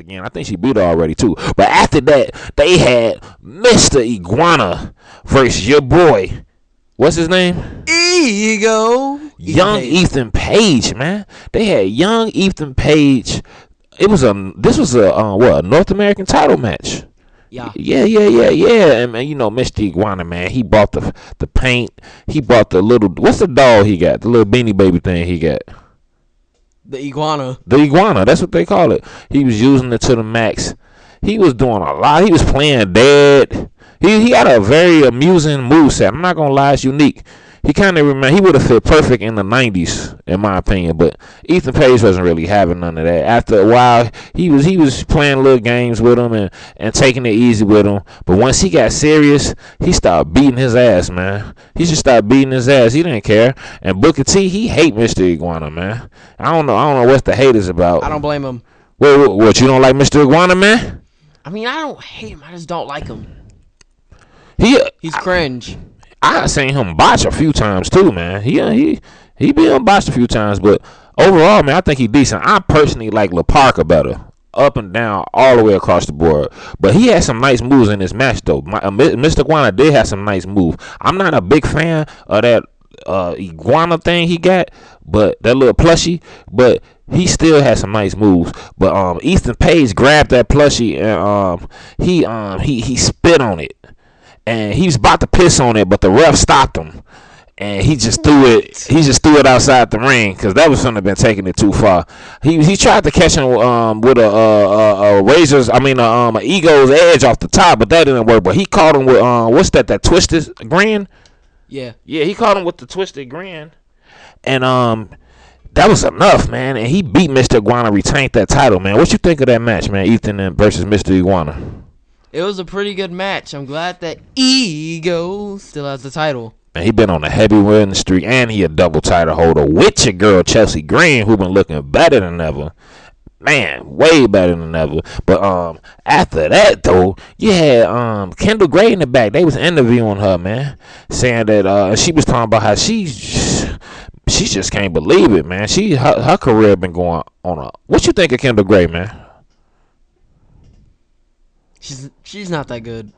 again. I think she beat her already too. But after that, they had Mr. Iguana versus your boy. What's his name? Ego. Young Ethan Page, man. They had young Ethan Page. This was a North American title match. Yeah. And man, you know, Mr. Iguana, man, he bought the paint. He bought the little, what's the doll he got? The little Beanie Baby thing he got. The iguana. The iguana, that's what they call it. He was using it to the max. He was doing a lot. He was playing dead. He had a very amusing moveset. I'm not gonna lie, it's unique. He kind of remember he would have fit perfect in the 90s, in my opinion. But Ethan Page wasn't really having none of that. After a while, he was playing little games with him and taking it easy with him. But once he got serious, he started beating his ass, man. He just started beating his ass. He didn't care. And Booker T, he hate Mr. Iguana, man. I don't know what the hate is about. I don't blame him. What you don't like Mr. Iguana, man? I mean, I don't hate him. I just don't like him. He's cringe. I seen him botch a few times too, man. He been botched a few times, but overall, man, I think he's decent. I personally like La Parka better, up and down, all the way across the board. But he had some nice moves in this match, though. Mr. Iguana did have some nice moves. I'm not a big fan of that iguana thing he got, but that little plushie. But he still had some nice moves. But Ethan Page grabbed that plushie and he spit on it. And he was about to piss on it, but the ref stopped him, and he just threw it. He just threw it outside the ring because that was something that been taking it too far. He tried to catch him with a razor's, a ego's edge off the top, but that didn't work. But he caught him with what's that? That twisted grin. Yeah. He caught him with the twisted grin, and that was enough, man. And he beat Mr. Iguana, retained that title, man. What you think of that match, man? Ethan versus Mr. Iguana. It was a pretty good match. I'm glad that Ego still has the title. And he been on a heavy winning streak, and he a double title holder with your girl Chelsea Green, who been looking better than ever. Man, way better than ever. But after that though, you had Kendall Gray in the back. They was interviewing her, man, saying that she was talking about how she just can't believe it, man. Her career been going on a. What you think of Kendall Gray, man? She's not that good.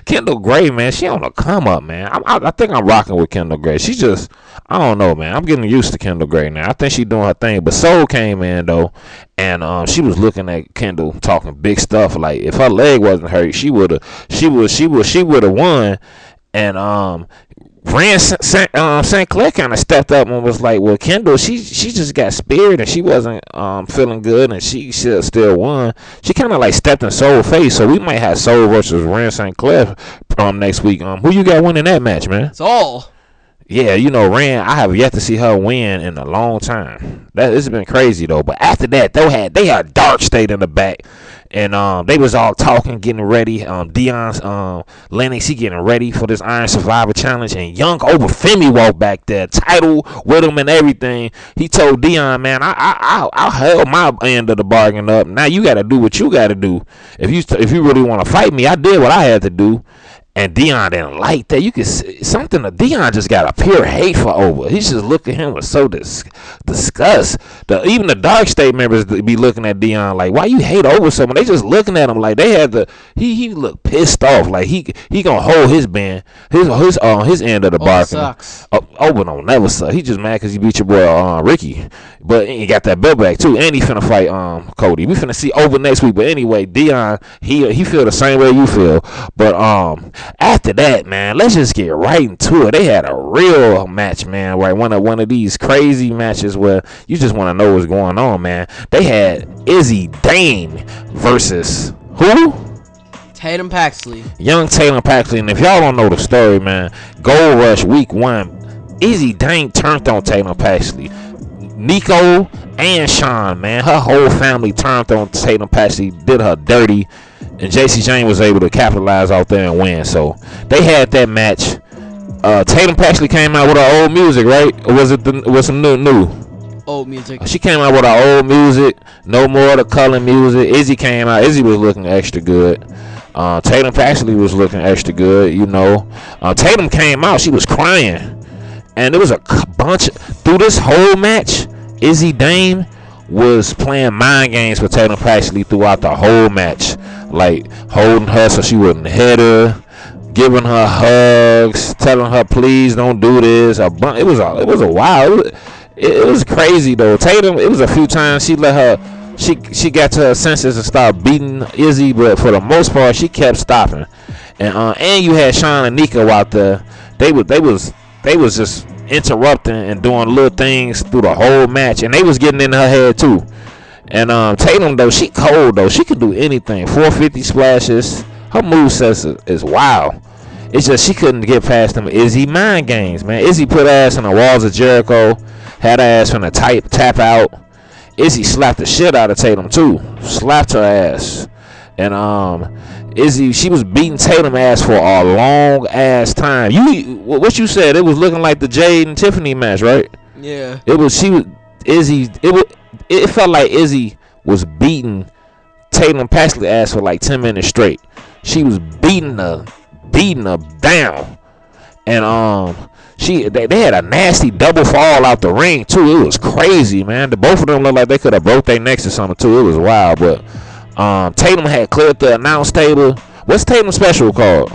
Kendall Gray, man, she on a come up, man. I think I'm rocking with Kendall Gray. She just, I don't know, man. I'm getting used to Kendall Gray now. I think she doing her thing. But Soul came in though, and she was looking at Kendall talking big stuff. Like if her leg wasn't hurt, she would have won. And Rand St. Clair kind of stepped up and was like, well, Kendall, she just got speared and she wasn't feeling good and she still won. She kind of like stepped in Soul face, so we might have Soul versus Rand St. Clair next week. Who you got winning that match, man? Soul. Yeah, you know, Rand, I have yet to see her win in a long time. This has been crazy though. But after that, they had Dark State in the back. And they was all talking, getting ready. Dion's Lennox, he getting ready for this Iron Survivor Challenge. And young Obafemi walked back there, title with him and everything. He told Dion, man, I held my end of the bargain up. Now you got to do what you got to do. If you really want to fight me, I did what I had to do. And Dion didn't like that. You could see something. Dion just got a pure hate for Oba. He just looked at him with so disgust. Even the Dark State members be looking at Dion like, why you hate Oba so much? They just looking at him like they had the. He looked pissed off. Like he gonna hold his his end of the bargain. Sucks. Oba don't never suck. He just mad because he beat your boy Ricky, but he got that belt back too. And he finna fight Cody. We finna see Oba next week. But anyway, Dion he feel the same way you feel. But after that, man, let's just get right into it. They had a real match, man, right? One of these crazy matches where you just want to know what's going on, man. They had Izzy Dane versus who? Tatum Paxley. Young Tatum Paxley. And if y'all don't know the story, man, Gold Rush Week 1, Izzy Dane turned on Tatum Paxley. Nico and Sean, man, her whole family turned on Tatum Paxley, did her dirty. And JC Jane was able to capitalize out there and win. So they had that match. Tatum Paxley came out with her old music, right? Or was it some new? Old music. She came out with her old music. No more of the color music. Izzy came out. Izzy was looking extra good. Tatum Paxley was looking extra good, you know. Tatum came out. She was crying. And there was a bunch through this whole match. Izzy Dane was playing mind games with Tatum Paxley throughout the whole match, like holding her so she wouldn't hit her, giving her hugs, telling her please don't do this. It was a wild. It was crazy though. Tatum. It was a few times she let her. She got to her senses and started beating Izzy, but for the most part she kept stopping. And you had Sean and Nico out there. They was just interrupting and doing little things through the whole match, and they was getting in her head too. And Tatum though, she cold though. She could do anything. 450 splashes. Her moveset is wild. It's just she couldn't get past them Izzy mind games, man. Izzy put her ass on the walls of Jericho, had her ass from the tap out. Izzy slapped the shit out of Tatum too. Slapped her ass. And Izzy, she was beating Tatum ass for a long ass time. What you said? It was looking like the Jade and Tiffany match, right? Yeah. It felt like Izzy was beating Tatum Paxley ass for like 10 minutes straight. She was beating her down. And they had a nasty double fall out the ring too. It was crazy, man. Both of them looked like they could have broke their necks or something too. It was wild, but Tatum had cleared the announce table. What's Tatum's special called?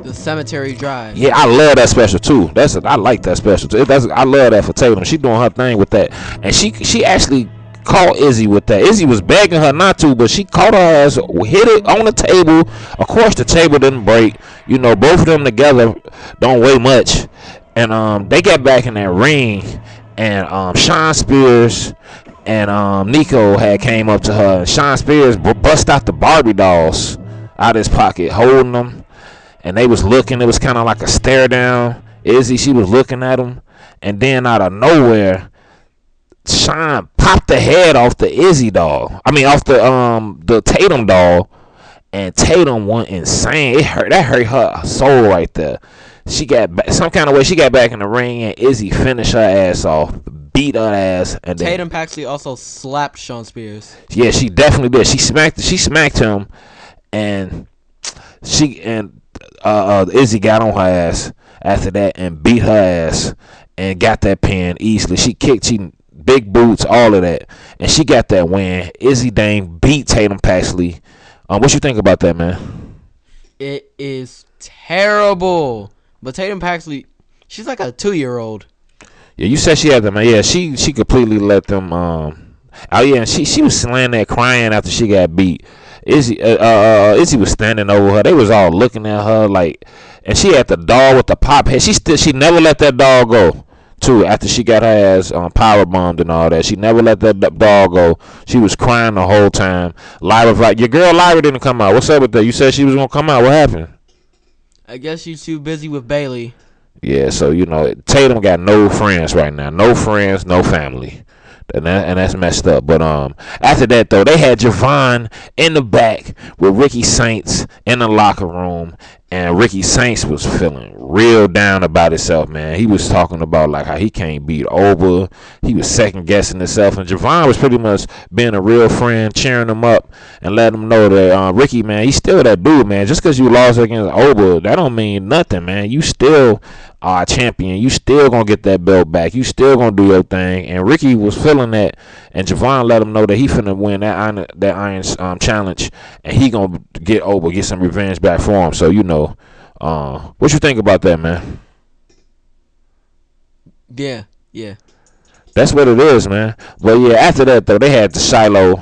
The Cemetery Drive. Yeah, I love that special too. I like that special too. I love that for Tatum. She doing her thing with that, and she actually caught Izzy with that. Izzy was begging her not to, but she caught her ass, hit it on the table. Of course, the table didn't break. You know, both of them together don't weigh much, and they got back in that ring, and Sean Spears and Nico had came up to her. Sean Spears bust out the Barbie dolls out of his pocket, holding them, and they was looking. It was kind of like a stare down. Izzy, she was looking at him, and then out of nowhere, Sean popped the head off the Izzy doll. I mean, off the Tatum doll, and Tatum went insane. That hurt her soul right there. She got some kind of way. She got back in the ring, and Izzy finished her ass off, beat her ass, and then Tatum Paxley also slapped Sean Spears. Yeah, she definitely did. She smacked him, and Izzy got on her ass after that and beat her ass and got that pin easily. She big boots, all of that, and she got that win. Izzy Dane beat Tatum Paxley. What you think about that, man? It is terrible. But Tatum Paxley, she's like a 2-year-old. Yeah, you said she had them. Yeah, she completely let them. Oh yeah, and she was laying there crying after she got beat. Izzy was standing over her. They was all looking at her like, and she had the doll with the pop head. She never let that doll go. Too, after she got her ass power bombed and all that, she never let that doll go. She was crying the whole time. Lyra was like, your girl Lyra didn't come out. What's up with that? You said she was gonna come out. What happened? I guess she's too busy with Bailey. Yeah, so you know, Tatum got no friends right now. No friends, no family. And that's messed up. But after that though, they had Javon in the back with Ricky Saints in the locker room, and Ricky Saints was feeling real down about himself, man. He was talking about like how he can't beat Oba. He was second guessing himself, and Javon was pretty much being a real friend, cheering him up and letting him know that Ricky, man, he's still that dude, man. Just because you lost against Oba, that don't mean nothing, man. You still are a champion. You still gonna get that belt back. You still gonna do your thing. And Ricky was feeling that, and Javon let him know that he finna win that Iron Challenge, and he gonna get some revenge back for him. So you know, what you think about that, man? Yeah. That's what it is, man. But yeah, after that though, they had the Shiloh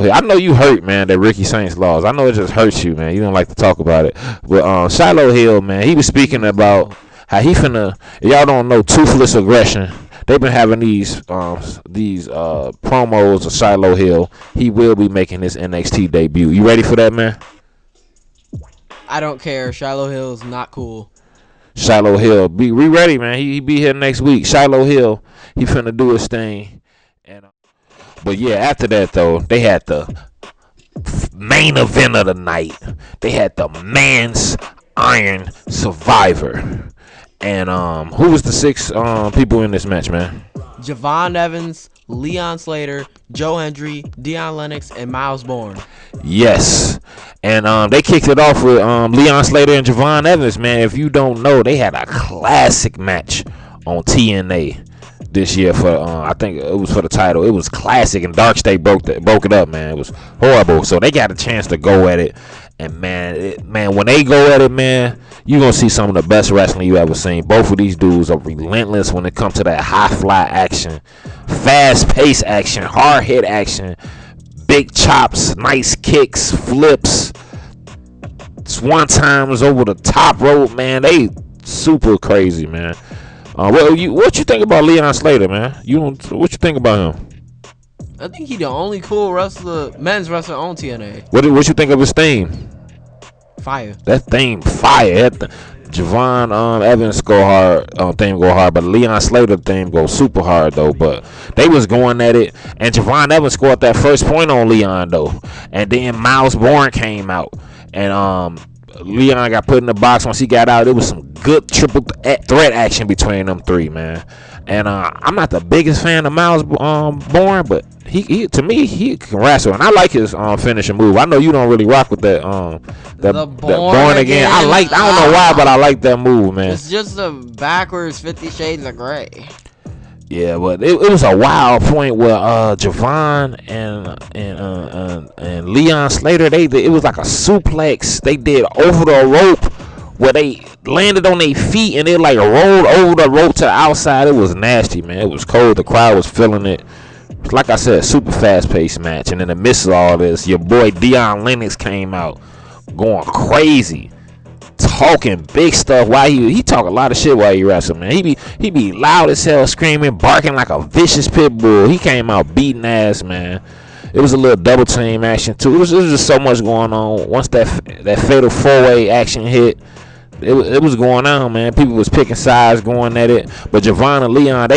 Hill. I know you hurt, man, that Ricky Saints lost. I know it just hurts you, man. You don't like to talk about it. But Shiloh Hill, man, he was speaking about how he finna, y'all don't know, Toothless Aggression. They've been having these promos of Shiloh Hill. He will be making his NXT debut. You ready for that, man? I don't care. Shiloh Hill is not cool. Shiloh Hill, we ready, man. He be here next week. Shiloh Hill, he finna do his thing. And but yeah, after that though, they had the main event of the night. They had the Man's Iron Survivor. And who was the 6 people in this match, man? Javon Evans, Leon Slater, Joe Hendry, Deion Lennox, and Miles Bourne. Yes. And they kicked it off with Leon Slater and Javon Evans, man. If you don't know, they had a classic match on TNA. this year for I think it was for the title. It was classic, and Dark State broke it up, man. It was horrible. So they got a chance to go at it, and man, when they go at it, man, you gonna see some of the best wrestling you ever seen. Both of these dudes are relentless when it comes to that high fly action, fast pace action, hard hit action, big chops, nice kicks, flips, swan-times over the top rope, man. They super crazy, man. What you think about Leon Slater, man? What you think about him? I think he the only cool men's wrestler on TNA. What you think of his theme? Fire. That theme fire. Javon Evans theme go hard, but Leon Slater theme go super hard though. But they was going at it, and Javon Evans scored that first point on Leon though, and then Miles Bourne came out, and Leon got put in the box. Once he got out, it was some good triple threat action between them three, man. And I'm not the biggest fan of Miles Bourne, but he to me he can wrestle, and I like his finishing move. I know you don't really rock with that Born Again. I don't know why, but I like that move, man. It's just a backwards 50 Shades of Grey. Yeah, but it was a wild point where Javon and Leon Slater, it was like a suplex they did over the rope where they landed on their feet and it like rolled over the rope to the outside. It was nasty, man. It was cold. The crowd was feeling it. Like I said, super fast-paced match. And in the midst of all this, your boy Dion Lennox came out going crazy, talking big stuff while he talk a lot of shit while he wrestle, man. He be loud as hell, screaming, barking like a vicious pit bull. He came out beating ass, man. It was a little double team action too. It was just so much going on. Once that fatal 4-way action hit, it was going on, man. People was picking sides, going at it. But Javon and Leon,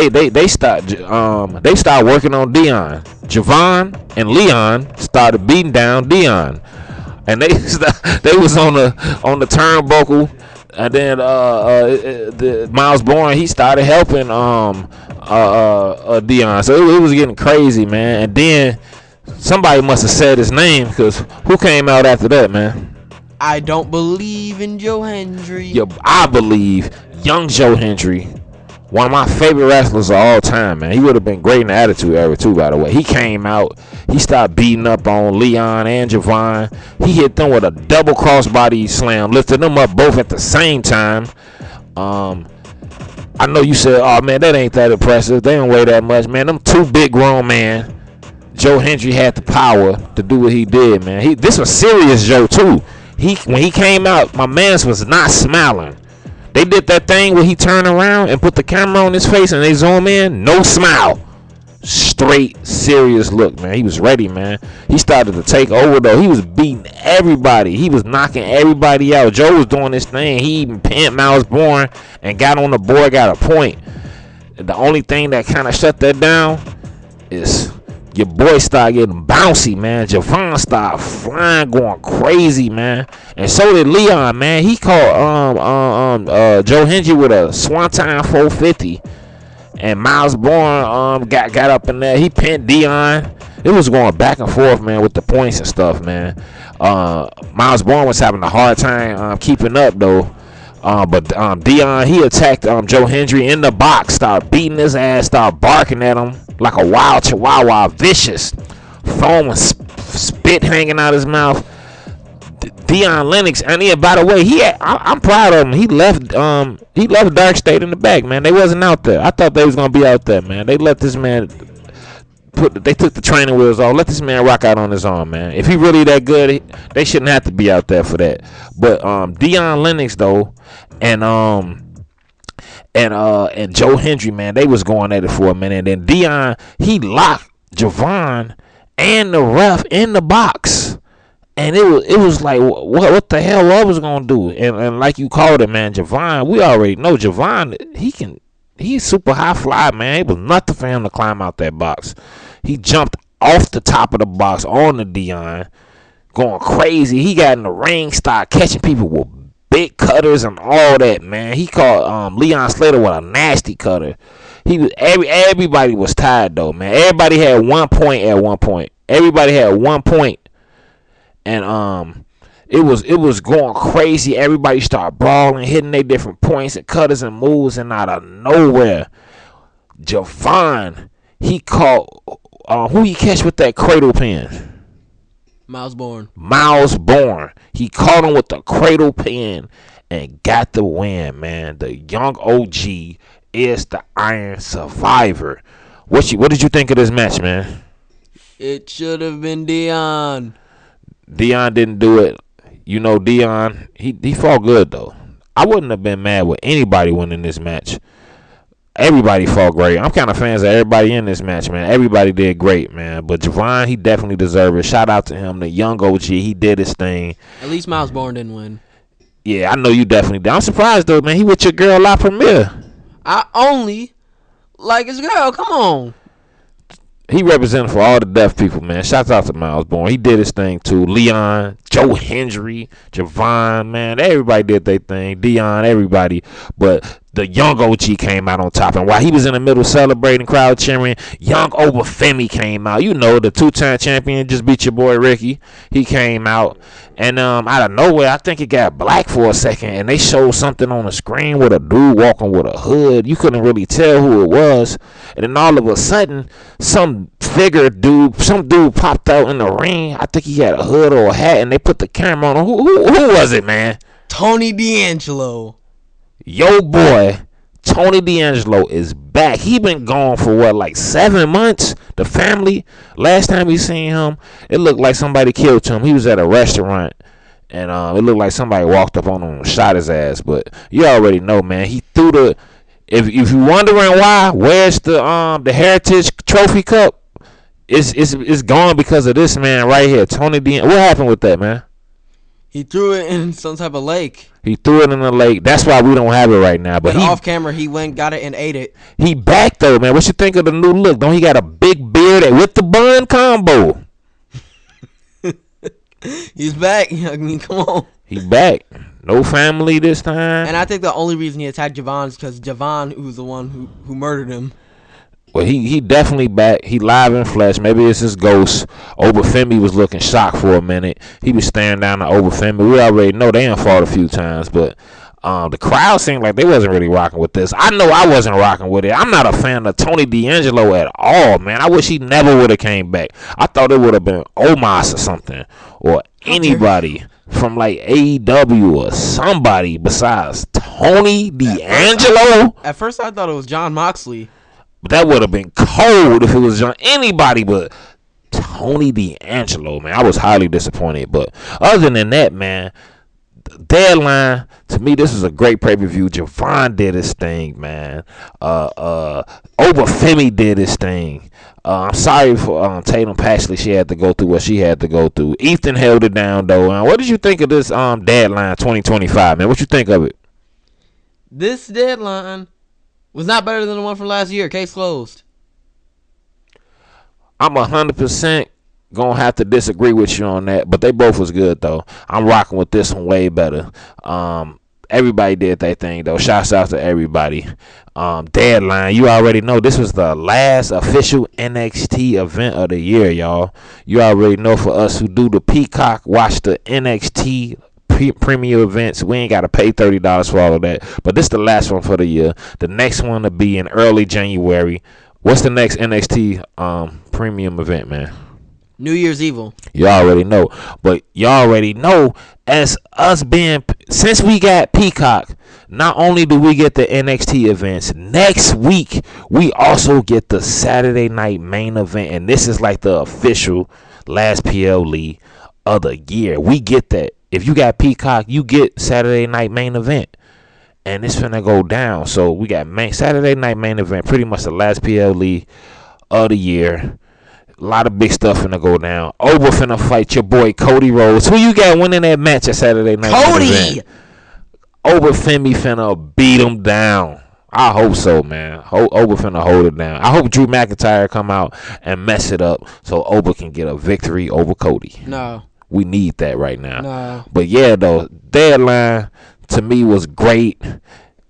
they started working on Dion. Javon and Leon started beating down Dion, and they was on the turnbuckle. And then the Miles Bourne, he started helping Dion. So it was getting crazy, man. And then somebody must have said his name, because who came out after that, man? I don't believe in Joe Hendry. Yeah, I believe young Joe Hendry, one of my favorite wrestlers of all time, man. He would have been great in the Attitude Era too, by the way. He came out, he started beating up on Leon and Javon. He hit them with a double crossbody slam, lifted them up both at the same time. I know you said, oh man, that ain't that impressive. They don't weigh that much, man. Them two big grown men. Joe Hendry had the power to do what he did, man. This was serious Joe too. When he came out, my mans was not smiling. They did that thing where he turned around and put the camera on his face and they zoom in. No smile. Straight, serious look, man. He was ready, man. He started to take over, though. He was beating everybody. He was knocking everybody out. Joe was doing this thing. He even pinned Miles Bourne and got on the board, got a point. The only thing that kind of shut that down is your boy started getting bouncy, man. Javon started flying, going crazy, man. And so did Leon, man. He caught Joe Hendry with a Swanton 450. And Miles Bourne got up in there. He pinned Dion. It was going back and forth, man, with the points and stuff, man. Miles Bourne was having a hard time keeping up, though. But Dion, he attacked Joe Hendry in the box, started beating his ass, started barking at him like a wild chihuahua, vicious, foam and spit hanging out his mouth. Dion Lennox, and by the way, I'm proud of him. He left Dark State in the back, man. They wasn't out there. I thought they was gonna be out there, man. They let this man they took the training wheels off. Let this man rock out on his own, man. If he really that good, they shouldn't have to be out there for that. But Dion Lennox though, and Joe Hendry, man, they was going at it for a minute. And then Dion, he locked Javon and the ref in the box. And it was like, what the hell I was gonna do? And like you called it, man, Javon, we already know Javon, he's super high fly, man. It was nothing for him to climb out that box. He jumped off the top of the box on the Dion, going crazy. He got in the ring, started catching people with big cutters and all that, man. He caught Leon Slater with a nasty cutter. Everybody was tired though, man. Everybody had 1 point at one point. Everybody had 1 point. And it was going crazy. Everybody started brawling, hitting their different points and cutters and moves, and out of nowhere, Javon, he caught who he catch with that cradle pin? Miles Bourne. Miles Bourne. He caught him with the cradle pin and got the win, man. The young OG is the Iron Survivor. What did you think of this match, man? It should have been Dion. Dion didn't do it. You know, Dion, he fought good, though. I wouldn't have been mad with anybody winning this match. Everybody fought great. I'm kind of fans of everybody in this match, man. Everybody did great, man. But Javon, he definitely deserved it. Shout out to him, the young OG. He did his thing. At least Miles Bourne didn't win. Yeah, I know you definitely did. I'm surprised, though, man. He with your girl, La Premiere. I only like his girl. Come on. He represented for all the deaf people, man. Shouts out to Miles Bourne. He did his thing, too. Leon, Joe Hendry, Javon, man. Everybody did their thing. Dion, everybody. But the young OG came out on top. And while he was in the middle celebrating, crowd cheering, young Obafemi came out. You know, the two-time champion just beat your boy Ricky. He came out. And out of nowhere, I think it got black for a second. And they showed something on the screen with a dude walking with a hood. You couldn't really tell who it was. And then all of a sudden, some dude popped out in the ring. I think he had a hood or a hat. And they put the camera on him. Who was it, man? Tony D'Angelo. Yo, boy, Tony D'Angelo is back. He been gone for what, like 7 months? The family, last time we seen him, it looked like somebody killed him. He was at a restaurant, and it looked like somebody walked up on him and shot his ass. But you already know, man. He threw the. If you're wondering why, where's the Heritage Trophy Cup? It's gone because of this man right here, Tony D'Angelo. What happened with that, man? He threw it in some type of lake. He threw it in the lake. That's why we don't have it right now. But off camera, he went, got it, and ate it. He back, though, man. What you think of the new look? Don't he got a big beard with the bun combo? He's back. I mean, come on. He back. No family this time. And I think the only reason he attacked Javon is because Javon, who's the one who murdered him. Well, he definitely back. He live in flesh. Maybe it's his ghost. Obafemi was looking shocked for a minute. He was staring down at Obafemi. We already know they done fought a few times, but the crowd seemed like they wasn't really rocking with this. I know I wasn't rocking with it. I'm not a fan of Tony D'Angelo at all, man. I wish he never would have came back. I thought it would have been Omos or something, or anybody from like AEW or somebody besides Tony D'Angelo. At first, I thought it was John Moxley. But that would have been cold if it was anybody but Tony D'Angelo, man. I was highly disappointed. But other than that, man, Deadline, to me, this is a great pay-per-view. Javon did his thing, man. Obafemi did his thing. I'm sorry for Tatum Paxley. She had to go through what she had to go through. Ethan held it down, though. What did you think of this Deadline 2025, man? What you think of it? This Deadline was not better than the one from last year. Case closed. I'm 100% gonna have to disagree with you on that, but they both was good though. I'm rocking with this one way better. Everybody did their thing though. Shouts out to everybody. Deadline, you already know this was the last official NXT event of the year, y'all. You already know for us who do the Peacock, watch the NXT premium events. We ain't got to pay $30 for all of that. But this is the last one for the year. The next one will be in early January. What's the next NXT premium event, man? New Year's Evil. You already know. But you already know, as us being, since we got Peacock, not only do we get the NXT events, next week we also get the Saturday night main event. And this is like the official last PLE of the year. We get that. If you got Peacock, you get Saturday night main event. And it's finna go down. So we got Saturday night main event, pretty much the last PLE of the year. A lot of big stuff finna go down. Oba finna fight your boy Cody Rhodes. Who you got winning that match at Saturday night? Cody! Obafemi finna beat him down. I hope so, man. Oba finna hold it down. I hope Drew McIntyre come out and mess it up so Oba can get a victory over Cody. No. We need that right now. No. But yeah, though, Deadline to me was great.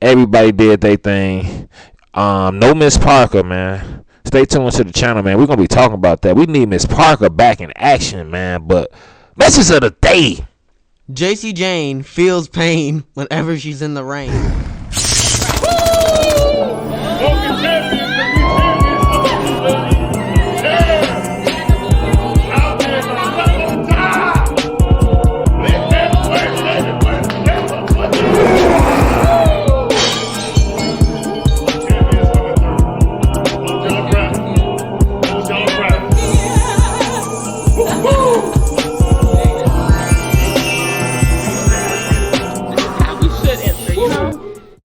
Everybody did their thing. No Miss Parker, man. Stay tuned to the channel, man. We're going to be talking about that. We need Miss Parker back in action, man. But message of the day. JC Jane feels pain whenever she's in the rain.